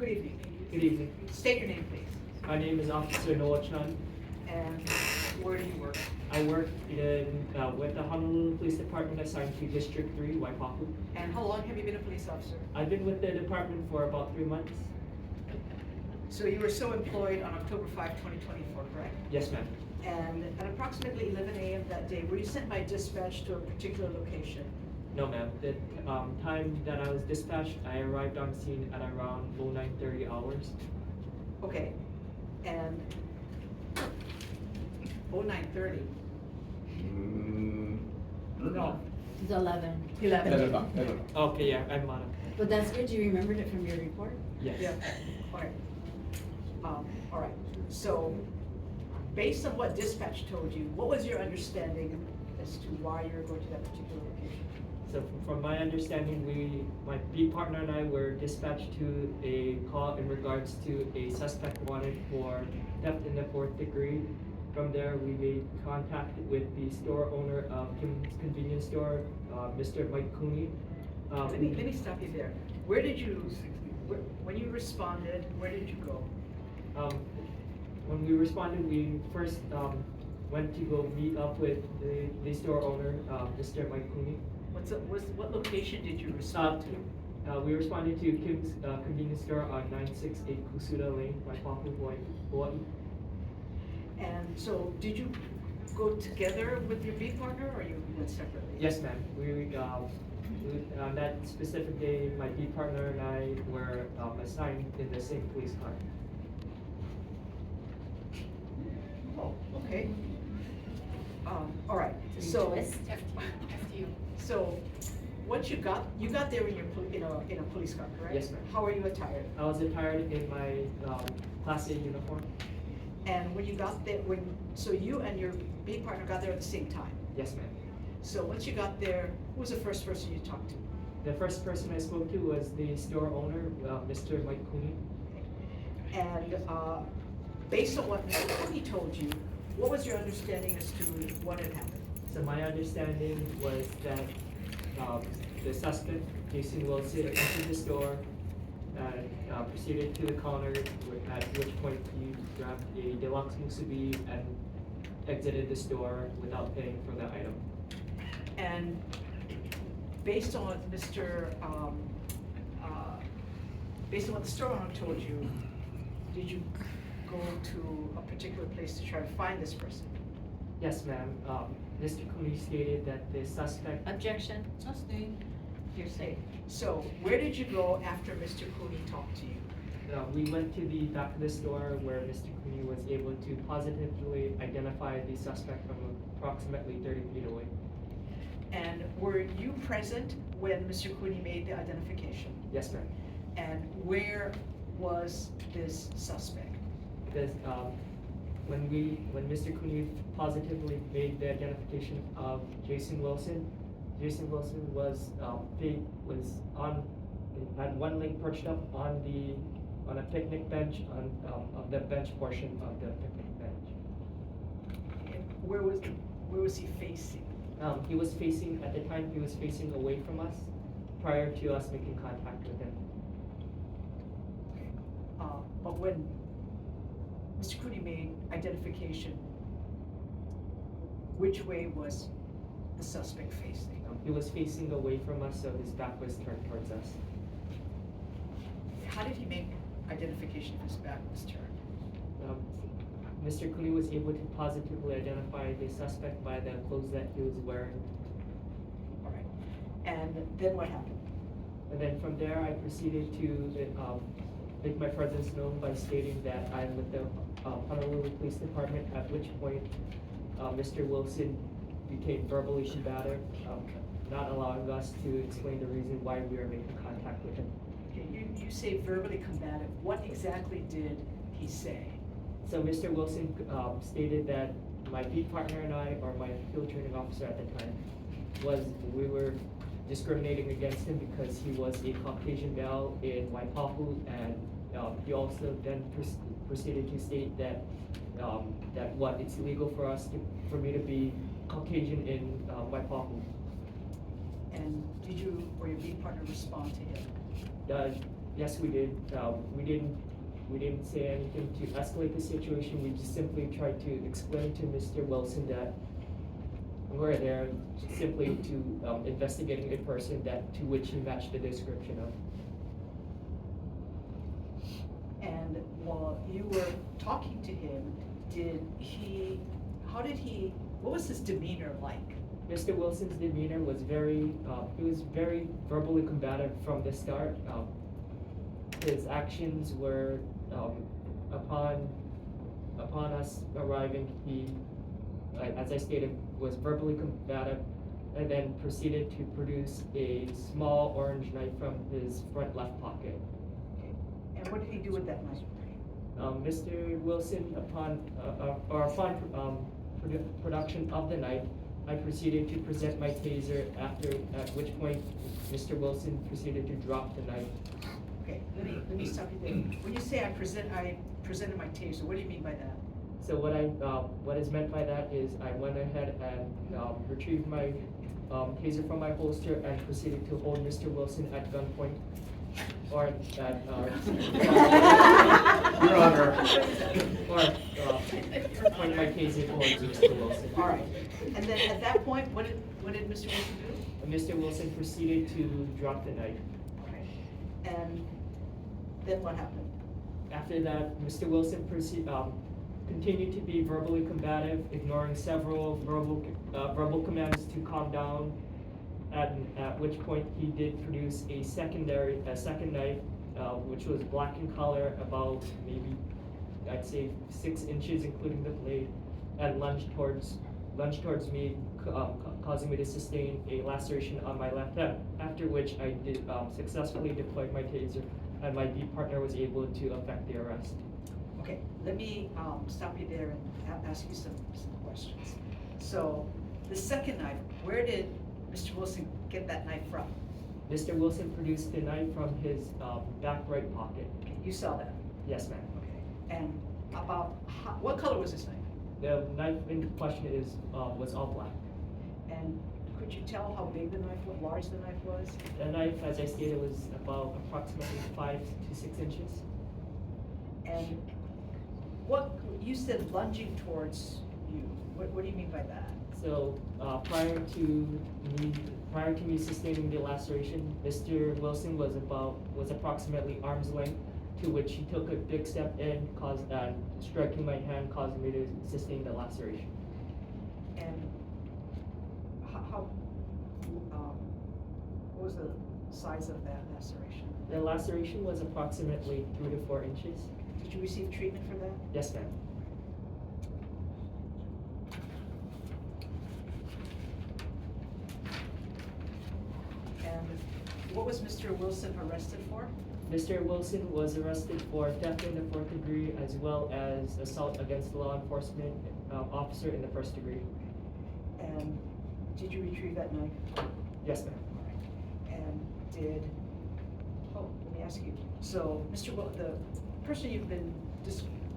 Good evening. Good evening. State your name, please. My name is Officer Noah Chun. And where do you work? I work with the Honolulu Police Department assigned to District 3, Waipahu. And how long have you been a police officer? I've been with the department for about 3 months. So you were so employed on October 5, 2024, correct? Yes, ma'am. And at approximately 11 a.m. that day, were you sent by dispatch to a particular location? No, ma'am. The time that I was dispatched, I arrived on scene at around 09:30 hours. Okay. And 09:30? No. It's 11. 11. Okay, yeah, I'm on it. But that's good, you remembered it from your report? Yes. Yeah. All right. All right. So, based on what dispatch told you, what was your understanding as to why you were going to that particular location? So from my understanding, my beat partner and I were dispatched to a call in regards to a suspect wanted for theft in the 4th degree. From there, we made contact with the store owner of Kim's Convenience Store, Mr. Mike Cooney. Let me stop you there. When you responded, where did you go? When we responded, we first went to go meet up with the store owner, Mr. Mike Cooney. What location did you respond to? We responded to Kim's Convenience Store on 968 Kusuda Lane, Waipahu, Hawaii. And so, did you go together with your beat partner, or you went separately? Yes, ma'am. On that specific day, my beat partner and I were assigned in the same police car. Oh, okay. All right. So, FTU. so once you got there in a police car, correct? Yes, ma'am. How are you attired? I was attired in my Class A uniform. And when you got there, so you and your beat partner got there at the same time. Yes, ma'am. So once you got there, who was the first person you talked to? The first person I spoke to was the store owner, Mr. Mike Cooney. And based on what Mr. Cooney told you, what was your understanding as to what had happened? So my understanding was that the suspect, Jason Wilson, entered the store and proceeded to the counter, at which point he grabbed a deluxe musubi and exited the store without paying for the item. And based on what the store owner told you, did you go to a particular place to try to find this person? Yes, ma'am. Mr. Cooney stated that the suspect. Objection. Hearsay. So where did you go after Mr. Cooney talked to you? We went to the back of the store where Mr. Cooney was able to positively identify the suspect from approximately 30 feet away. And were you present when Mr. Cooney made the identification? Yes, ma'am. And where was this suspect? Because when Mr. Cooney positively made the identification of Jason Wilson was had one leg perched up on a picnic bench of the bench portion of the picnic bench. And where was he facing? He was facing away from us prior to us making contact with him. But when Mr. Cooney made identification, which way was the suspect facing? He was facing away from us, so his back was turned towards us. How did he make identification if his back was turned? Mr. Cooney was able to positively identify the suspect by the clothes that he was wearing. All right. And then what happened? And then from there, I proceeded to make my presence known by stating that I'm with the Honolulu Police Department, at which point Mr. Wilson became verbally combative, not allowing us to explain the reason why we were making contact with him. Okay, you say verbally combative. What exactly did he say? So Mr. Wilson stated that my beat partner and I, or my field training officer at the time, we were discriminating against him because he was a Caucasian male in Waipahu, and he also then proceeded to state that it's illegal for me to be Caucasian in Waipahu. And did you or your beat partner respond to him? Yes, we did. We didn't say anything to escalate the situation. We just simply tried to explain to Mr. Wilson that we're there simply to investigating a person that to which he matched the description of. And while you were talking to him, what was his demeanor like? Mr. Wilson's demeanor was he was very verbally combative from the start. His actions were, upon us arriving, he, as I stated, was verbally combative and then proceeded to produce a small orange knife from his front left pocket. Okay. And what did he do with that knife? Mr. Wilson, upon production of the knife, I proceeded to present my taser, at which point Mr. Wilson proceeded to drop the knife. Okay, let me stop you there. When you say I presented my taser, what do you mean by that? So what is meant by that is I went ahead and retrieved my taser from my holster and proceeded to hold Mr. Wilson at gunpoint, or at Your Honor. or point my taser towards Mr. Wilson. All right. And then at that point, what did Mr. Wilson do? Mr. Wilson proceeded to drop the knife. Okay. And then what happened? After that, Mr. Wilson continued to be verbally combative, ignoring several verbal commands to calm down. At which point he did produce a second knife, which was black in color, about maybe I'd say 6 inches, including the blade, and lunged towards me, causing me to sustain a laceration on my left hand. After which I did successfully deployed my taser, and my beat partner was able to effect the arrest. Okay, let me stop you there and ask you some questions. So the second knife, where did Mr. Wilson get that knife from? Mr. Wilson produced the knife from his back right pocket. Okay, you saw that. Yes, ma'am. Okay. And what color was this knife? The knife in question was all black. And could you tell how big the knife was, large the knife was? The knife, as I stated, was about approximately 5 to 6 inches. And you said lunging towards you. What do you mean by that? So prior to me sustaining the laceration, Mr. Wilson was approximately arm's length, to which he took a big step in, striking my hand, causing me to sustain the laceration. And what was the size of that laceration? The laceration was approximately 3 to 4 inches. Did you receive treatment for that? Yes, ma'am. And what was Mr. Wilson arrested for? Mr. Wilson was arrested for theft in the 4th degree, as well as assault against a law enforcement officer in the 1st degree. And did you retrieve that knife? Yes, ma'am. And let me ask you. So, the person you've been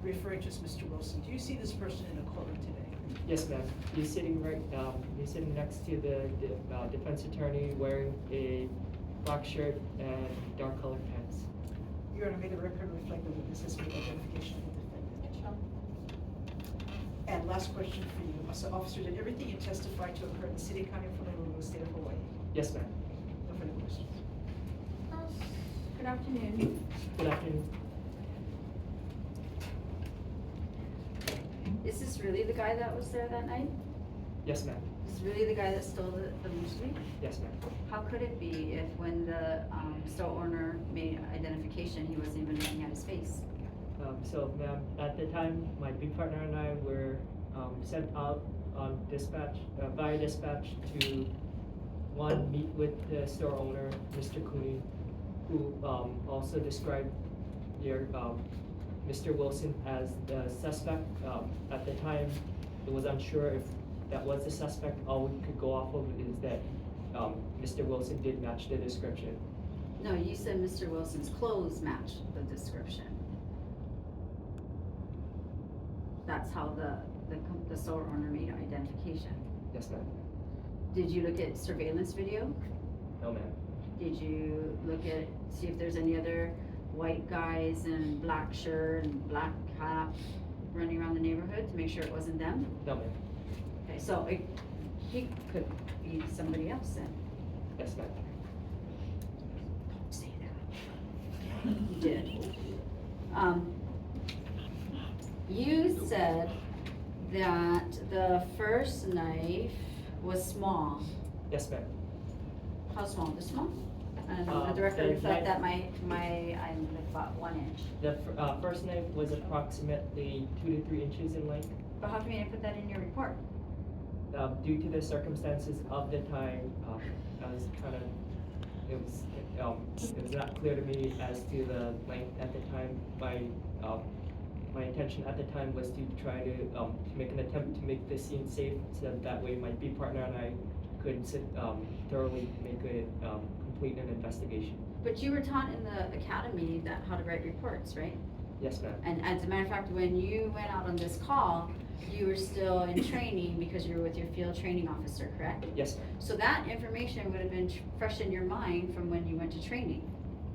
referring to as Mr. Wilson, do you see this person in the courtroom today? Yes, ma'am. He's sitting he's sitting next to the defense attorney, wearing a black shirt and dark colored pants. Your Honor, may the record reflect the witness's identification of the defendant. And last question for you. So, officer, did everything you testified to occur in the city, county, of Honolulu, state of Hawaii? Yes, ma'am. No further questions. Good afternoon. Good afternoon. Is this really the guy that was there that night? Yes, ma'am. Is this really the guy that stole the muesli? Yes, ma'am. How could it be if when the store owner made identification, he wasn't even looking at his face? So, ma'am, at the time, my big partner and I were sent out on dispatch, via dispatch to meet with the store owner, Mr. Cooney, who also described Mr. Wilson as the suspect. At the time, it was unsure if that was the suspect. All we could go off of is that Mr. Wilson did match the description. No, you said Mr. Wilson's clothes match the description. That's how the store owner made identification. Yes, ma'am. Did you look at surveillance video? No, ma'am. Did you see if there's any other white guys in black shirt and black hat running around the neighborhood to make sure it wasn't them? No, ma'am. Okay, so he could be somebody else then. Yes, ma'am. Don't say that. You did. You said that the first knife was small. Yes, ma'am. How small? This small? And the The record reflect knife- that I'm like about 1 inch. The first knife was approximately 2 to 3 inches in length. But how come you didn't put that in your report? Due to the circumstances of the time, I was kind of, it was not clear to me as to the length at the time. My intention at the time was to try to make an attempt to make the scene safe, so that way my beat partner and I could thoroughly make complete an investigation. But you were taught in the academy that how to write reports, right? Yes, ma'am. And as a matter of fact, when you went out on this call, you were still in training because you were with your field training officer, correct? Yes, ma'am. So that information would have been fresh in your mind from when you went to training.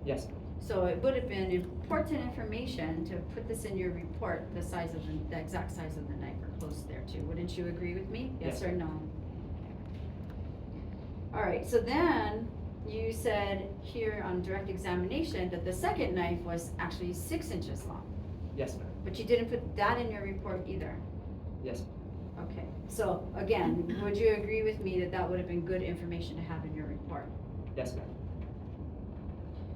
Yes, ma'am. So it would have been important information to put this in your report, the size of the exact size of the knife or close there too. Wouldn't you agree with me? Yes Yes. or no? All right, so then you said here on direct examination that the second knife was actually 6 inches long, Yes, ma'am. but you didn't put that in your report either. Yes. Okay, so again, would you agree with me that that would have been good information to have in your report? Yes, ma'am.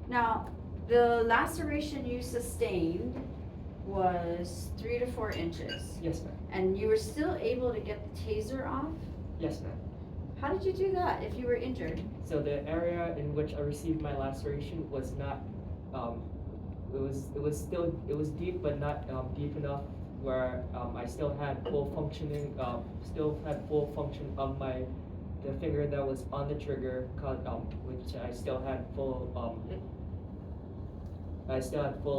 Now, the laceration you sustained was 3 to 4 inches, Yes, ma'am. and you were still able to get the taser off? Yes, ma'am. How did you do that if you were injured? So the area in which I received my laceration was not, it was deep, but not deep enough where I still had full functioning, function of the finger that was on the trigger, which I still had full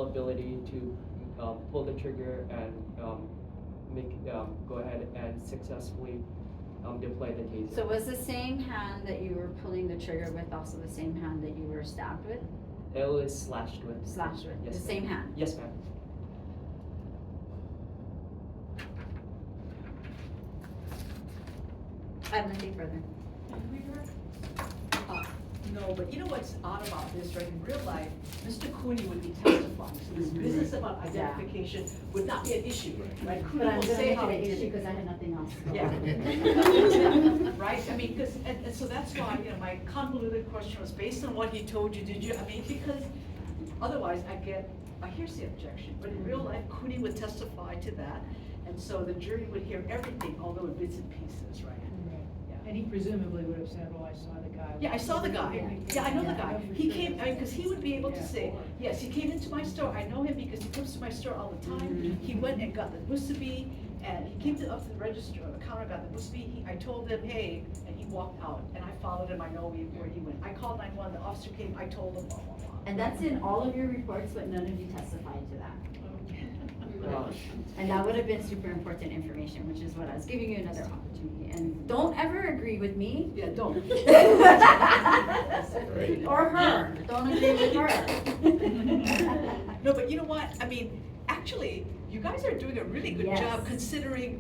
ability to pull the trigger and go ahead and successfully deploy the taser. So was the same hand that you were pulling the trigger with also the same hand that you were stabbed with? It was slashed with. Slashed with, Yes, the ma'am. same hand? Yes, ma'am. I have nothing further. No, but you know what's odd about this, right? In real life, Mr. Cooney would be testifying, so this business about identification would not be an issue, right? Cooney But I'm will gonna say make how it he an did issue it. because I had nothing else. Yeah. Right, I mean, because, and so that's why, you know, my convoluted question was based on what he told you, did you, I mean, because otherwise I get a hearsay objection, but in real life, Cooney would testify to that, and so the jury would hear everything, although in bits and pieces, right? And he presumably would have said, well, I saw the guy. Yeah, I saw the guy. Yeah, I know the guy. for He sure came, I mean, because he would be able to Yeah. say, yes, he came into my store. I know him because he comes to my store all the time. He went and got the musubi, and he came up to the register, or the counter, got the musubi. I told him, hey, and he walked out, and I followed him. I know where he went. I called 911. The officer came. I told him, blah, blah, blah. And that's in all of your reports, but none of you testified to that. Wow. And that would have been super important information, which is what I was giving you another opportunity. And don't ever agree with me. Yeah, don't. Or her, don't agree with her. No, but you know what? I mean, actually, you guys are doing a really good Yes. job considering